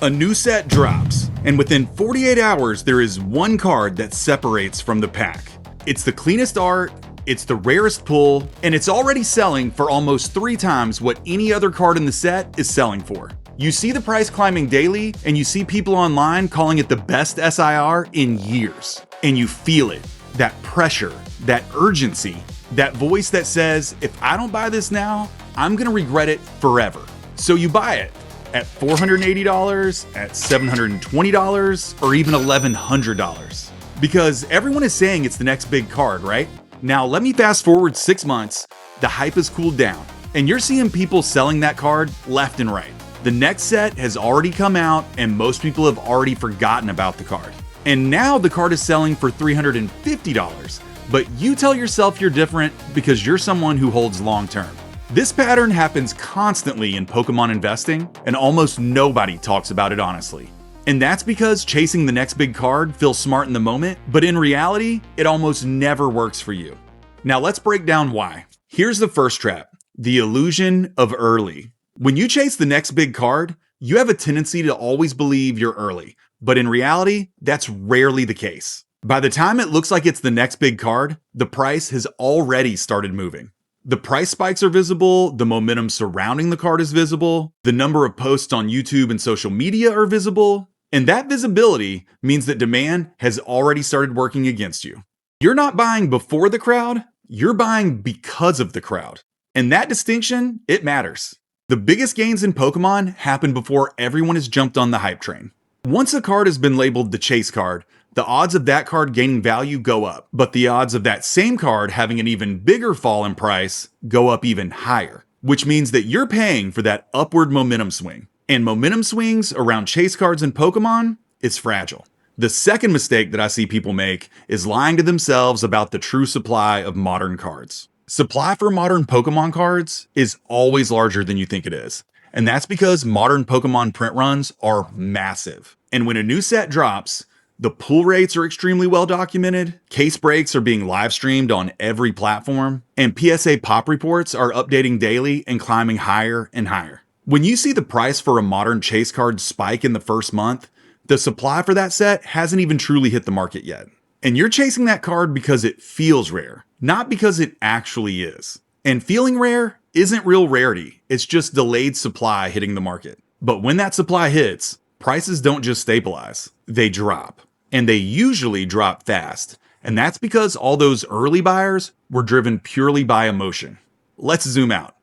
A new set drops, and within 48 hours there is one card that separates from the pack. It's the cleanest art, it's the rarest pull, and it's already selling for almost 3 times what any other card in the set is selling for. You see the price climbing daily, and you see people online calling it the best SIR in years. And you feel it, that pressure, that urgency, that voice that says, if I don't buy this now, I'm gonna regret it forever. So you buy it at $480, at $720, or even $1,100. Because everyone is saying it's the next big card, right? Now let me fast forward 6 months, the hype has cooled down, and you're seeing people selling that card left and right. The next set has already come out, and most people have already forgotten about the card. And now the card is selling for $350, but you tell yourself you're different because you're someone who holds long term. This pattern happens constantly in Pokemon investing, and almost nobody talks about it honestly. And that's because chasing the next big card feels smart in the moment, but in reality, it almost never works for you. Now let's break down why. Here's the first trap, the illusion of early. When you chase the next big card, you have a tendency to always believe you're early, but in reality, that's rarely the case. By the time it looks like it's the next big card, the price has already started moving. The price spikes are visible, the momentum surrounding the card is visible, the number of posts on YouTube and social media are visible, and that visibility means that demand has already started working against you. You're not buying before the crowd, you're buying because of the crowd. And that distinction, it matters. The biggest gains in Pokemon happen before everyone has jumped on the hype train. Once a card has been labeled the chase card, the odds of that card gaining value go up, but the odds of that same card having an even bigger fall in price go up even higher, which means that you're paying for that upward momentum swing. And momentum swings around chase cards in Pokemon is fragile. The second mistake that I see people make is lying to themselves about the true supply of modern cards. Supply for modern Pokemon cards is always larger than you think it is. And that's because modern Pokemon print runs are massive. And when a new set drops, the pull rates are extremely well documented, case breaks are being live streamed on every platform, and PSA pop reports are updating daily and climbing higher and higher. When you see the price for a modern chase card spike in the first month, the supply for that set hasn't even truly hit the market yet. And you're chasing that card because it feels rare, not because it actually is. And feeling rare isn't real rarity, it's just delayed supply hitting the market. But when that supply hits, prices don't just stabilize, they drop. And they usually drop fast. And that's because all those early buyers were driven purely by emotion. Let's zoom out.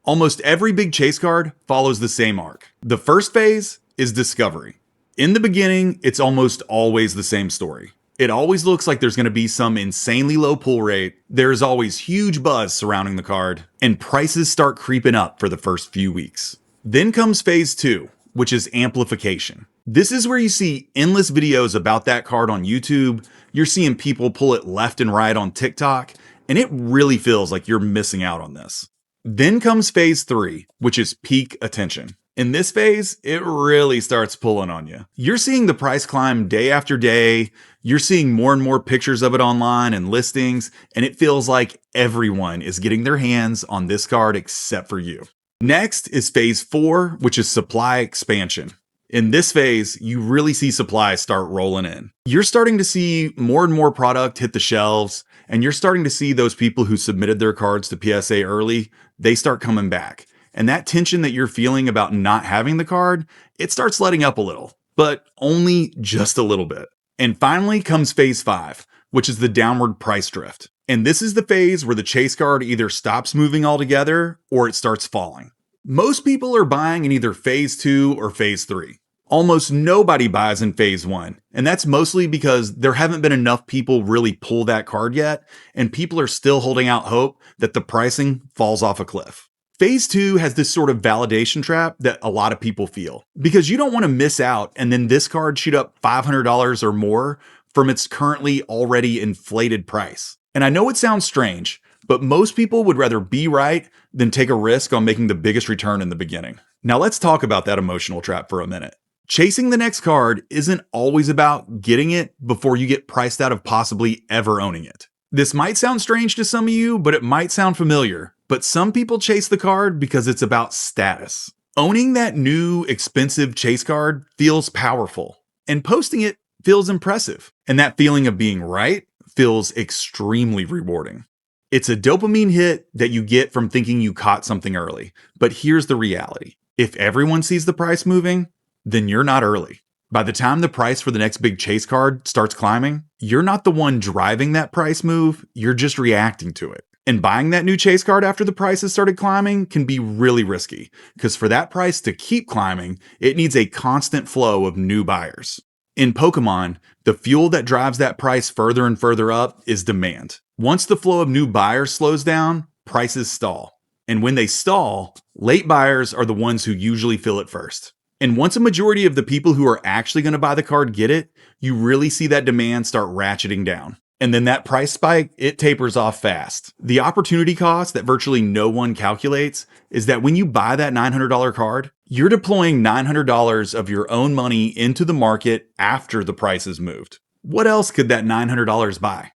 Almost every big chase card follows the same arc. The first phase is discovery. In the beginning, it's almost always the same story. It always looks like there's going to be some insanely low pull rate, there's always huge buzz surrounding the card, and prices start creeping up for the first few weeks. Then comes phase 2, which is amplification. This is where you see endless videos about that card on YouTube, you're seeing people pull it left and right on TikTok, and it really feels like you're missing out on this. Then comes phase 3, which is peak attention. In this phase, it really starts pulling on you. You're seeing the price climb day after day, you're seeing more and more pictures of it online and listings, and it feels like everyone is getting their hands on this card except for you. Next is phase 4, which is supply expansion. In this phase, you really see supply start rolling in. You're starting to see more and more product hit the shelves, and you're starting to see those people who submitted their cards to PSA early, they start coming back. And that tension that you're feeling about not having the card, it starts letting up a little, but only just a little bit. And finally comes phase 5, which is the downward price drift. And this is the phase where the chase card either stops moving altogether or it starts falling. Most people are buying in either phase 2 or phase 3. Almost nobody buys in phase 1, and that's mostly because there haven't been enough people really pull that card yet, and people are still holding out hope that the pricing falls off a cliff. Phase 2 has this sort of validation trap that a lot of people feel, because you don't want to miss out and then this card shoot up $500 or more from its currently already inflated price. And I know it sounds strange, but most people would rather be right than take a risk on making the biggest return in the beginning. Now let's talk about that emotional trap for a minute. Chasing the next card isn't always about getting it before you get priced out of possibly ever owning it. This might sound strange to some of you, but it might sound familiar. But some people chase the card because it's about status. Owning that new expensive chase card feels powerful, and posting it feels impressive. And that feeling of being right feels extremely rewarding. It's a dopamine hit that you get from thinking you caught something early. But here's the reality. If everyone sees the price moving, then you're not early. By the time the price for the next big chase card starts climbing, you're not the one driving that price move, you're just reacting to it. And buying that new chase card after the prices started climbing can be really risky, because for that price to keep climbing, it needs a constant flow of new buyers. In Pokémon, the fuel that drives that price further and further up is demand. Once the flow of new buyers slows down, prices stall. And when they stall, late buyers are the ones who usually fill it first. And once a majority of the people who are actually going to buy the card get it, you really see that demand start ratcheting down. And then that price spike, it tapers off fast. The opportunity cost that virtually no one calculates is that when you buy that $900 card, you're deploying $900 of your own money into the market after the price has moved. What else could that $900 buy?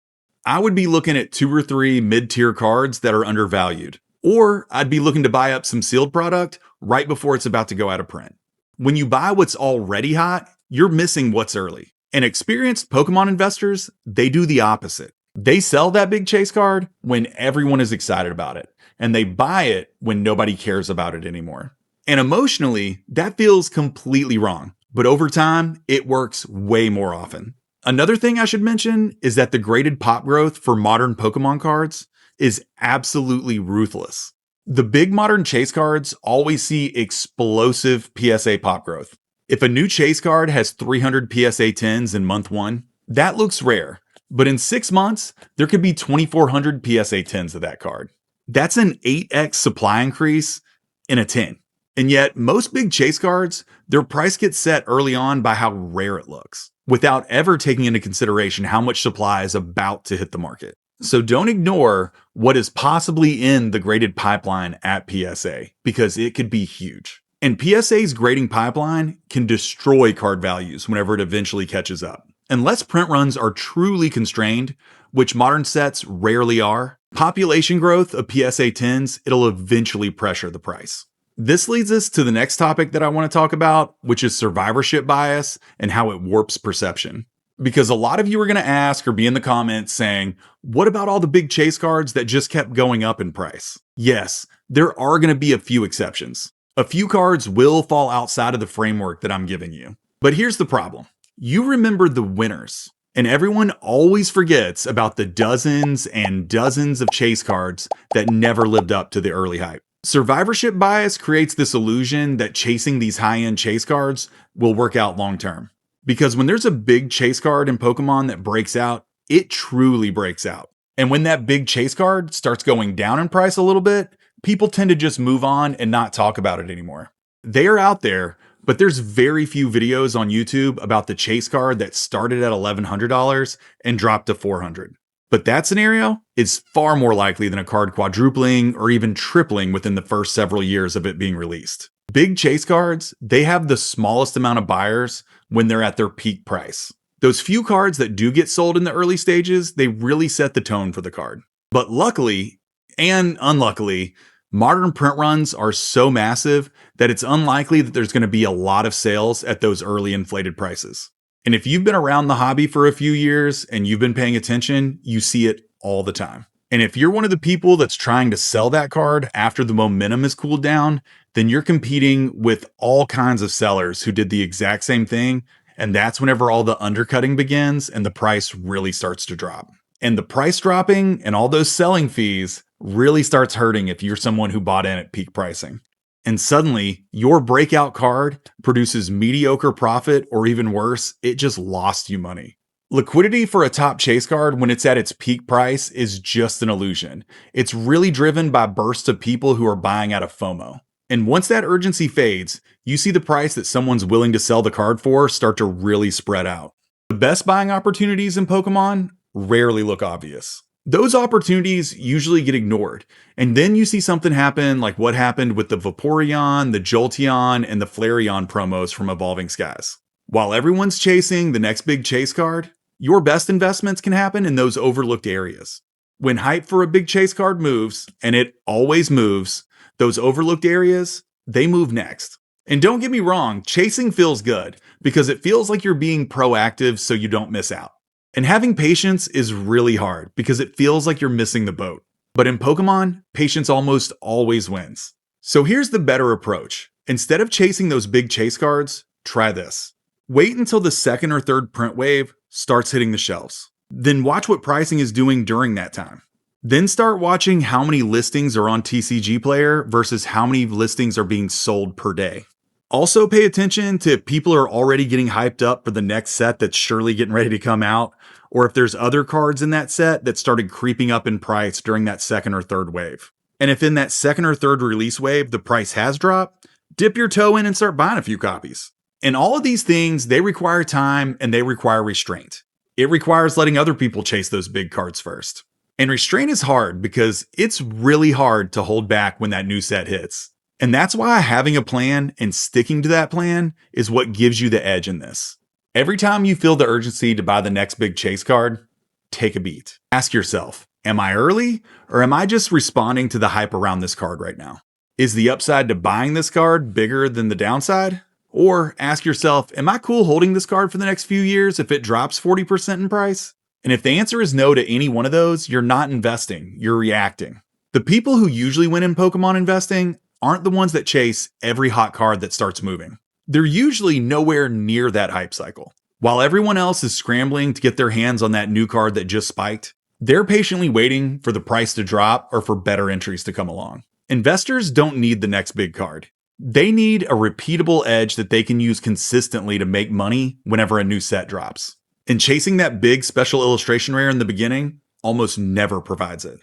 I would be looking at 2 or 3 mid-tier cards that are undervalued. Or I'd be looking to buy up some sealed product right before it's about to go out of print. When you buy what's already hot, you're missing what's early. And experienced Pokemon investors, they do the opposite. They sell that big chase card when everyone is excited about it, and they buy it when nobody cares about it anymore. And emotionally, that feels completely wrong, but over time, it works way more often. Another thing I should mention is that the graded pop growth for modern Pokemon cards is absolutely ruthless. The big modern chase cards always see explosive PSA pop growth. If a new chase card has 300 PSA 10s in month 1, that looks rare. But in 6 months, there could be 2,400 PSA 10s of that card. That's an 8x supply increase in a 10. And yet, most big chase cards, their price gets set early on by how rare it looks, without ever taking into consideration how much supply is about to hit the market. So don't ignore what is possibly in the graded pipeline at PSA, because it could be huge. And PSA's grading pipeline can destroy card values whenever it eventually catches up. Unless print runs are truly constrained, which modern sets rarely are, population growth of PSA 10s, it'll eventually pressure the price. This leads us to the next topic that I want to talk about, which is survivorship bias and how it warps perception. Because a lot of you are going to ask or be in the comments saying, what about all the big chase cards that just kept going up in price? Yes, there are going to be a few exceptions. A few cards will fall outside of the framework that I'm giving you. But here's the problem. You remember the winners, and everyone always forgets about the dozens and dozens of chase cards that never lived up to the early hype. Survivorship bias creates this illusion that chasing these high-end chase cards will work out long-term. Because when there's a big chase card in Pokemon that breaks out, it truly breaks out. And when that big chase card starts going down in price a little bit, people tend to just move on and not talk about it anymore. They are out there, but there's very few videos on YouTube about the chase card that started at $1,100 and dropped to $400. But that scenario is far more likely than a card quadrupling or even tripling within the first several years of it being released. Big chase cards, they have the smallest amount of buyers when they're at their peak price. Those few cards that do get sold in the early stages, they really set the tone for the card. But luckily and unluckily, modern print runs are so massive that it's unlikely that there's going to be a lot of sales at those early inflated prices. And if you've been around the hobby for a few years and you've been paying attention, you see it all the time. And if you're one of the people that's trying to sell that card after the momentum has cooled down, then you're competing with all kinds of sellers who did the exact same thing. And that's whenever all the undercutting begins and the price really starts to drop. And the price dropping and all those selling fees really starts hurting if you're someone who bought in at peak pricing. And suddenly, your breakout card produces mediocre profit, or even worse, it just lost you money. Liquidity for a top chase card when it's at its peak price is just an illusion. It's really driven by bursts of people who are buying out of FOMO. And once that urgency fades, you see the price that someone's willing to sell the card for start to really spread out. The best buying opportunities in Pokemon rarely look obvious. Those opportunities usually get ignored, and then you see something happen like what happened with the Vaporeon, the Jolteon, and the Flareon promos from Evolving Skies. While everyone's chasing the next big chase card, your best investments can happen in those overlooked areas. When hype for a big chase card moves, and it always moves, those overlooked areas, they move next. And don't get me wrong, chasing feels good because it feels like you're being proactive so you don't miss out. And having patience is really hard because it feels like you're missing the boat. But in Pokemon, patience almost always wins. So here's the better approach. Instead of chasing those big chase cards, try this. Wait until the second or third print wave starts hitting the shelves. Then watch what pricing is doing during that time. Then start watching how many listings are on TCG Player versus how many listings are being sold per day. Also pay attention to if people are already getting hyped up for the next set that's surely getting ready to come out, or if there's other cards in that set that started creeping up in price during that second or third wave. And if in that second or third release wave the price has dropped, dip your toe in and start buying a few copies. And all of these things, they require time and they require restraint. It requires letting other people chase those big cards first. And restraint is hard because it's really hard to hold back when that new set hits. And that's why having a plan and sticking to that plan is what gives you the edge in this. Every time you feel the urgency to buy the next big chase card, take a beat. Ask yourself, am I early or am I just responding to the hype around this card right now? Is the upside to buying this card bigger than the downside? Or ask yourself, am I cool holding this card for the next few years if it drops 40% in price? And if the answer is no to any one of those, you're not investing, you're reacting. The people who usually win in Pokemon investing aren't the ones that chase every hot card that starts moving. They're usually nowhere near that hype cycle. While everyone else is scrambling to get their hands on that new card that just spiked, they're patiently waiting for the price to drop or for better entries to come along. Investors don't need the next big card. They need a repeatable edge that they can use consistently to make money whenever a new set drops. And chasing that big special illustration rare in the beginning almost never provides it.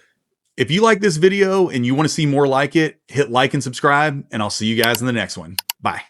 If you like this video and you want to see more like it, hit like and subscribe, and I'll see you guys in the next one. Bye.